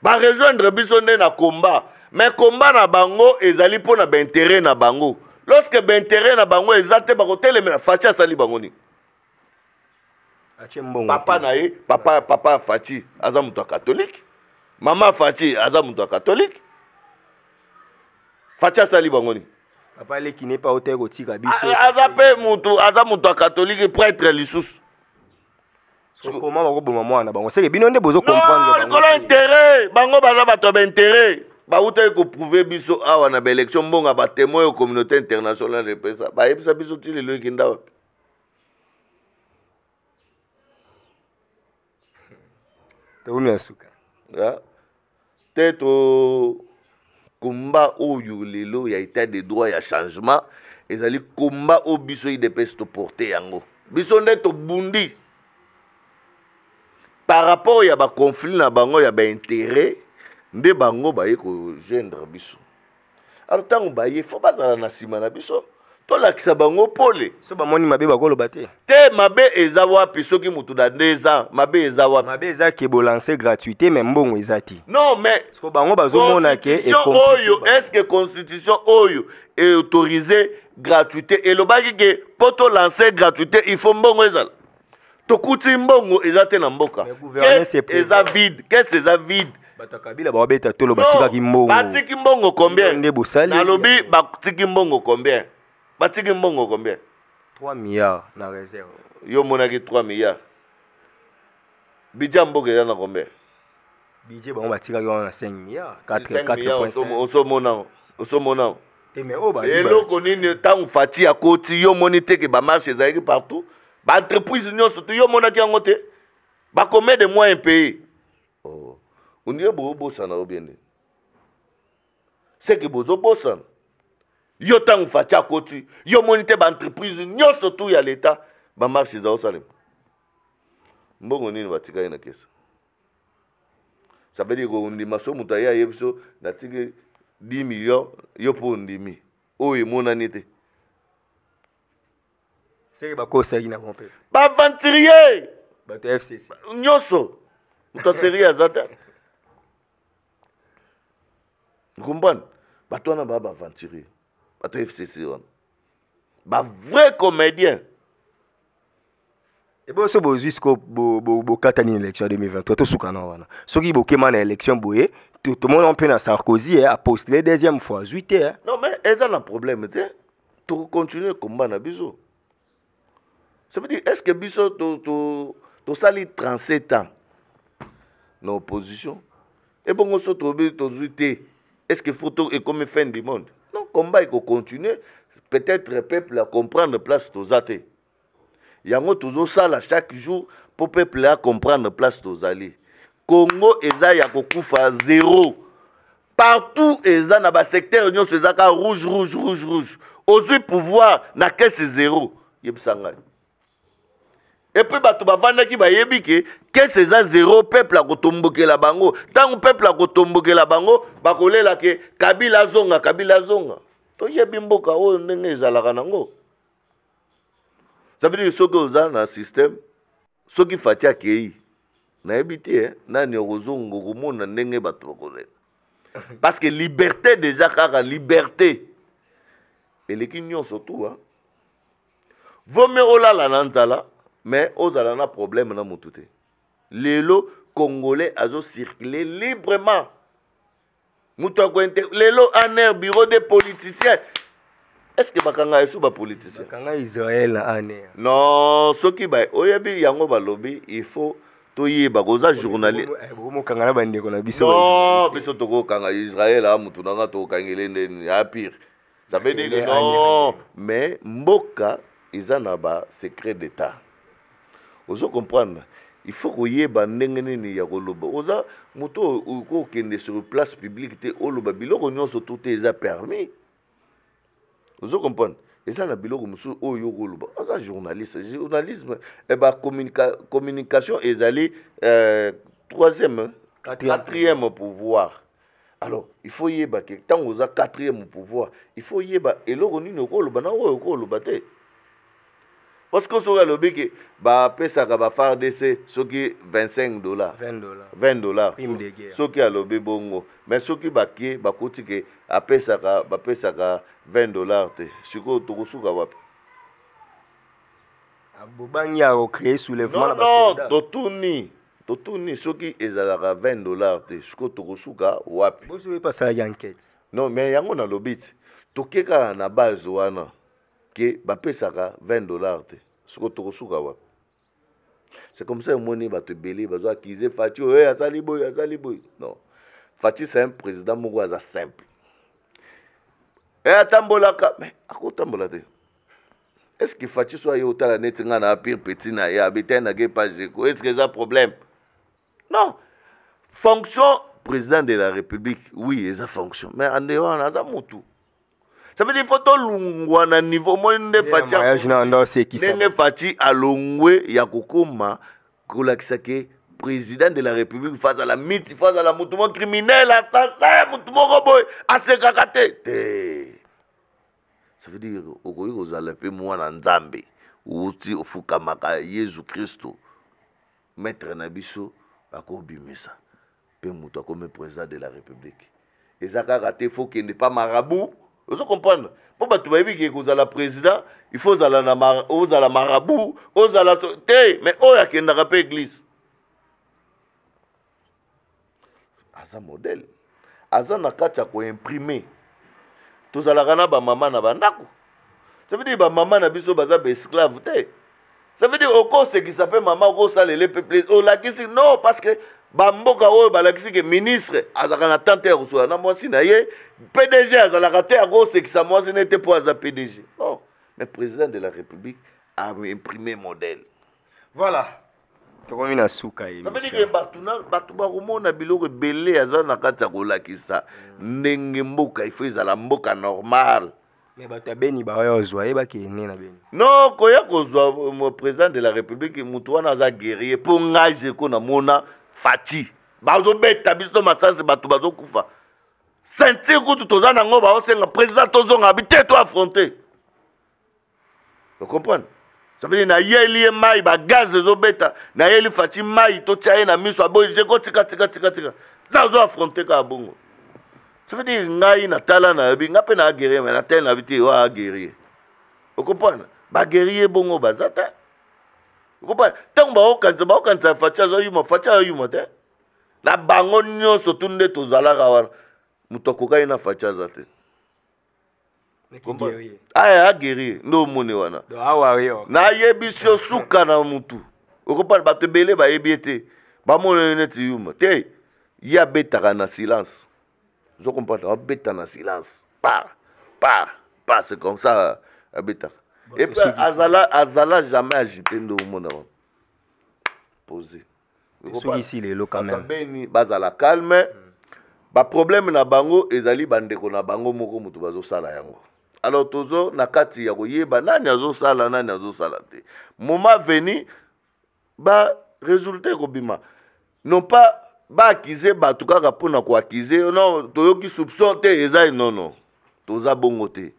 Speaker 1: Ba rejoindre biso nde na combat. Mais combat na bango ezali po na ben intérêt na bango. Lorsque ben intérêt na bango ezate ba kotelemela facha sali bango ni. Papa na ye, papa Fati aza mutu catholique. Maman Fati aza mutu catholique. Fati asali bangoni.
Speaker 9: Papa le qui n'est pas auteur au tika biso.
Speaker 1: Aza mutu catholique prêtre lisusu.
Speaker 9: Comment ba ko boma mwana bango seke bino nde bozo comprendre
Speaker 1: bango. Non, intérêt, bango baza bato ba intérêt. Ba uta ko prouver biso awa na ba élection mbonga ba témoin au communauté internationale de pesa. Ba yebisa biso ti lelo kinda wapi.
Speaker 9: Teumi asuka.
Speaker 1: Teto kumba combat oyo lelo ya état de droit ya changement ezali combat o biso IDPS to porter yango biso nde to bundi par rapport ya ba conflit na bango ya ba intérêt nde bango baye ko joindre biso alors tango baye faut bazala na sima na biso to lakisa bango pole
Speaker 9: so bamoni mabe bakoloba te
Speaker 1: te mabe eza wapi soki mutu da 2 ans mabe eza wapi
Speaker 9: mabe eza ke bolancer gratuité mais mbongo eza ti
Speaker 1: non mais
Speaker 9: so bango bazomona ke
Speaker 1: oyo est-ce que constitution oyo est autorisé gratuité elobaki ke poto lancer gratuité il faut mbongo ezala tokuti mbongo eza te na mboka eza vide qu'est-ce eza vide
Speaker 9: batakabila babeta tolo batikaki mbongo
Speaker 1: batiki mbongo combien
Speaker 9: nde bosali
Speaker 1: nalobi batiki mbongo combien batiki mbongo combien
Speaker 9: 3 milliards na réserve
Speaker 1: yo monaki 3 milliards budget mboka eza na combien
Speaker 9: budget bango batikaki wana na 5 milliards 4.5
Speaker 1: osomona
Speaker 9: mais
Speaker 1: eloko nini ntango fati akoti yo moni te ke bamarche ezalaki partout baentreprise nyonso te yo monaki yango te bacombien de mois impayé ondire bozobosana obiende seke bozobosana yo ntango fati akoti yo moni te baentreprise nyonso tu ya leta bamarche eza osalema mbongo nini batikaki na kesa ça veut dire kondima so moto aye ayebi so natiki 10 millions yo mpo ndimi oyo emonani te
Speaker 9: seke bakosaki na bompe
Speaker 1: baventurier
Speaker 9: bato FCC
Speaker 1: nyonso moto aserie aza te comprendre bato wana baa baventurier bato FCC wana bavrai comédien
Speaker 9: eboso bozwi siko bokata nini élection 2023 tosukana wana soki bokema na élection boye tomona mpe na Sarkozy apostule deuxième fois azwi te
Speaker 1: non mais eza na problème te tokocontinue combat na biso ça veut dire est-ce que biso tosali 37 ans na opposition ebongo so tobi tozwi te est-ce que faut ekomi fin du monde non combat ekocontinue peut-être peuple a comprendre place toza te yango tozosala chaque jour pour peuple a comprendre place tozali Congo eza ya kokufa zéro partout eza na ba secteur nyonso eza ka rouge ozwi pouvoir na kese zéro yebisanga et puis bato bavandaki bayebi ke kese eza zéro peuple a kotombokela bango tango peuple a kotombokela bango bakolela ke Kabila zonga toyebi mboka oyo ndenge ezalaka nango. Ça veut dire que soki oza na système soki fati akei nayebi te nani okozonga komona ndenge bato bakolela parce que liberté déjà kaka liberté eleki nyonso tu vome olala na nzala mais ozala na problème na mutu te lelo congolais azo circuler librement mutu akointe lelo aner bureau des politiciens. Est-ce que bakanga esu ba politicien
Speaker 9: bakanga Israël na aner
Speaker 1: non soki ba oyebi yango balobi il faut toyeba koza journaliste
Speaker 9: bomokanga na bandeko na biso
Speaker 1: non biso tokokanga Israël a mutu nanga tokangele ndeni ya pire ça veut dire que non mais mboka eza na ba secret d'état ozo comprendre il faut koyeba ndenge nini ya koloba oza mutu okokende sur place publique te oloba biloko nyonso tout eza permis. Vous comprenez? Et ça, na biloko musu oyo koloba. Asa journaliste, journalisme et communication est allé quatrième pouvoir. Alors, il faut yeba que tant vous a quatrième pouvoir, il faut yeba eloko nini koloba na oyo koloba te. Parce que sur le bic, bah pesa ka ba FARDC soki $25 $20
Speaker 9: prime de guerre
Speaker 1: soki a lobi bongo mais soki bakie bakoti ke apesa ka $20 te siko tokosuka wapi
Speaker 9: abobangi ya créer soulèvement
Speaker 1: non totuni soki ezalaka $20 te siko tokosuka wapi
Speaker 9: boso we pasa enquête
Speaker 1: non mais yango na lobi tokeka na base wana ke bapesaka $20 te siko tokosuka wapi. C'est comme ça que moni bato belé bazo accuser Fati azali boy non Fati c'est un président moko aza simple atambolaka mais akotambola te est-ce que Fati soit yo tala net nga na pire petit na ya habiter na ge page est-ce que ça problème non fonction président de la République, oui, il a fonction. Mais en dehors, il a moutou. Ça veut dire qu'il faut tout l'ungwa na niveau. Moi, je ne fati à l'ungwe ya kokoma kolakisake président de la République face à la mythe, face à la mouvement criminel, assassin, mouvement robot, à se kakate. Ça veut dire que vous allez payer moi en Zambie, ou aussi au Fukamaka, Jésus Christ, maître Nabiso, à Kobimisa, pe mouta comme président de la République. Et ça kakate, il faut qu'il n'est pas marabout. Vous comprenez? Pour que tu aies que vous êtes président, il faut que vous allez marabout, vous allez mais où est-ce qu'il n'y a pas d'église? Aza modèle. Aza nakacha ko imprimer. Tous allez gana ba maman na bandako. Ça veut dire ba maman na biso baza ba esclave te. Ça veut dire au cause ce qui s'appelle maman au ça les peuples. Oh la kisi non parce que ba mboka o ba la kisi que ministre azaka na tante reçoit na moi si na ye PDG azala raté à gros c'est que ça moi ce n'était pas à PDG. Non, mais président de la République a imprimé modèle.
Speaker 9: Voilà. Ça veut dire
Speaker 1: que batu barumona biloko belé aza na kati ya kolakisa ndenge mboka il faut ezala mboka normal.
Speaker 9: Mais batu beni ba yozwa eba ke ne na beni.
Speaker 1: Non, koya kozwa mo président de la République mutu wana aza guerrier pour ngaje ko na mona fati. Bazo beta biso masase batu bazo kufa. Sentir ko tutoza nango ba osenga président tozonga habité to affronter. Vous comprenez? Ça veut dire na yeli mai ba gaz ezobeta na yeli fati mai to tia na miso aboye ko tika. Dazo affronter ka bongo. Ça veut dire ngai na tala na bi ngape na guerrier mais na tala na biti wa guerrier. Vous comprenez? Ba guerrier bongo bazata. Vous comprenez? Tant ba okanza fati azo yuma fati azo yuma te. Na bango nyonso tunde to zalaka wana. Mutokoka ina fati azate. Aya guerrier ndo mone wana na yebisio suka na mutu okopana bato belé ba yebiete ba mone neti yuma te ya betaka na silence zo comprendre ba beta na silence pas c'est comme ça beta et puis azala jamais agité ndo mona poser
Speaker 9: ici les locaux quand même
Speaker 1: beni bazala calme ba problème na bango ezali bandeko na bango moko mutu bazo sala yango. Alors tozo nakati ya koyeba nani azosala te. Moment venu ba résultat kobima. Non pas ba accuser ba tout cas pona ko accuser non toyoki soupçon te ezai non. Toza bongo te.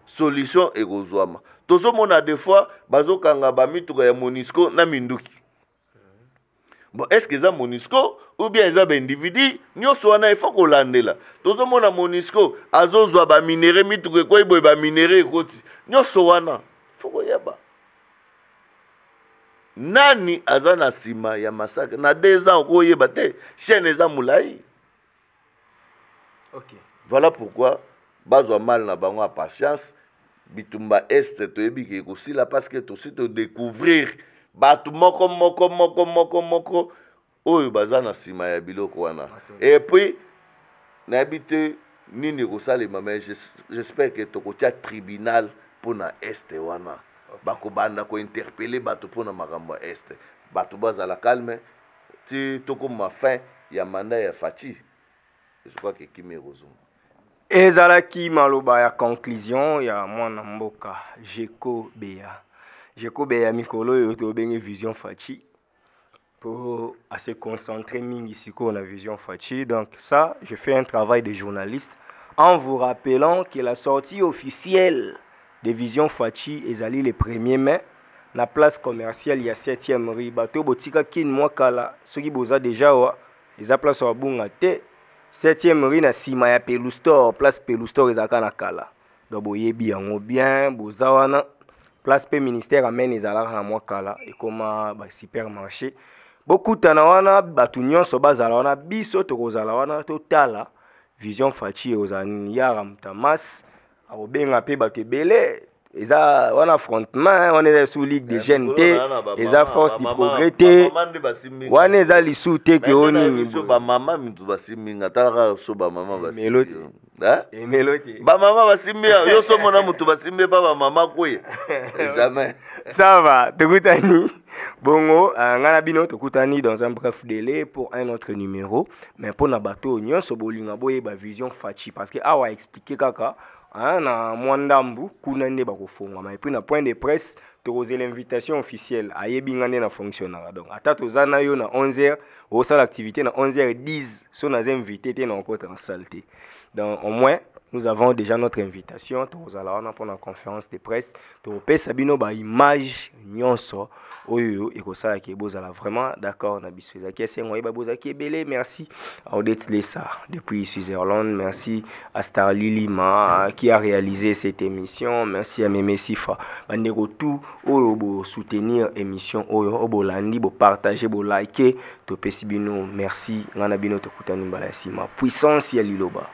Speaker 1: Solution ekozwama. Tozo mona des fois bazokanga ba mituka ya Monisco na Minduki. Bon, est-ce que c'est Monisco ou bien c'est un individu? Nous sommes il faut qu'on l'ande là. Tout le monde a Monisco, azozo ba minéré, mituke quoi il ba minéré koti. Nous sommes il faut qu'on y ait ba. Nani azana sima ya massacre na 2 ans ko yeba te chaîne eza mulai.
Speaker 9: OK.
Speaker 1: Voilà pourquoi bazwa mal na bango a patience bitumba est to yebi ke ko sila parce que to site découvrir batu moko oyo baza na sima ya biloko wana. Et puis na habite nini ko salema mais j'espère que to ko tia tribunal pour na est wana. Bako banda ko interpeller batu pour na makambo est. Batu baza la calme ti to ko ma fin ya mandat ya Fati. Je crois que Kimi Rozo.
Speaker 9: Ezalaki maloba ya conclusion ya mwana mboka Jeko Beya mikolo yoto bengi vision Fati pour se concentrer mingi siko na vision Fati. Donc ça, je fais un travail de journaliste en vous rappelant que la sortie officielle de Vision Fati ezali le 1er mai na place commerciale ya 7e rue bato botika kin mwakala soki boza déjà wa eza place wa bunga te 7e rue na sima ya Pelustor place Pelustor ezaka na kala donc boyebi yango bien boza wana place pe ministère amène ezalaka na mwakala ekoma ba supermarché bokutana wana bato nyonso bazala wana biso tokozala wana totala Vision Fati ozani yara mtamas abenga pe bato ebele eza wana frontman wana eza sous ligue de jeunes te eza force du progrès te wana eza lisu te ke oni
Speaker 1: ba mama mitu basiminga talaka so ba mama
Speaker 9: basimbi meloti
Speaker 1: ba mama basimbi yo so mona mutu basimbi pa ba mama koye jamais
Speaker 9: ça va tekutani Bongo, ngana bino tokutani dans un bref délai pour un autre numéro, mais pour na bateau nyonso bolinga boye ba vision fachi parce que awa expliquer kaka na mwandambu kuna nde bakofonga mais puis na point de presse tokoze l'invitation officielle ayebi ngane na fonctionnera donc ata tozana yo na 11h au salle l'activité na 11h10 so na invité te na encore en salle. Donc au moins nous avons déjà notre invitation pour la conférence de presse. Pour Sabino ba image nyonso oyo ekosala ke bozala vraiment d'accord na biso ezaki sengo ba bozaki belé merci à Odette Lessa depuis Switzerland, merci à Star Lilima qui a réalisé cette émission, merci à Mémé Sifa bandeko tout oyo bo soutenir émission oyo bo landi bo partager bo liker to pesibino merci ngana bino to kutani mbala sima puissance ya liloba.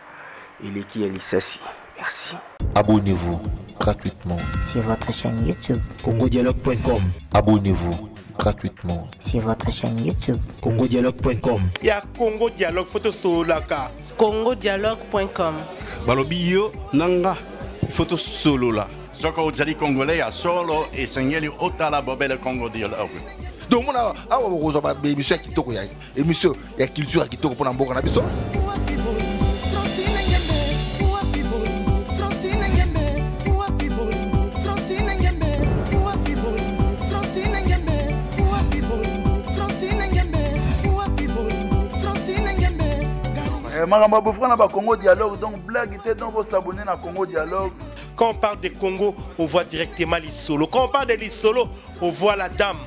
Speaker 9: Il est qui Elisassi. Merci.
Speaker 2: Abonnez-vous gratuitement
Speaker 3: sur votre chaîne YouTube
Speaker 4: congodialogue.com.
Speaker 2: Abonnez-vous gratuitement
Speaker 3: sur votre chaîne YouTube
Speaker 4: congodialogue.com.
Speaker 5: Il y a Congo Dialogue photo solaka.
Speaker 6: congodialogue.com.
Speaker 7: balobi yo nanga photo solo la soko ozali congolais ya solo esengeli otala bobele Congo Dialogue.
Speaker 4: Donc mona awa bokozwa ba émission ya kitoko ya émission ya culture ya kitoko pona mboka na biso.
Speaker 8: Makambo bofra na ba Congo Dialogue donc blague était donc vous s'abonner na Congo Dialogue.
Speaker 5: Quand on parle de Congo, on voit directement l'Isolo. Quand on parle de l'Isolo, on voit la dame.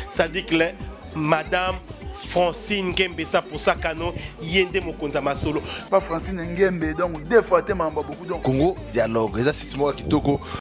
Speaker 5: Ça dit que Madame Francine Ngembe, ça pour ça kano yende mokonza masolo.
Speaker 8: Pas Francine Ngembe donc deux fois te mamba beaucoup donc
Speaker 4: Congo Dialogue, ça c'est moi kitoko.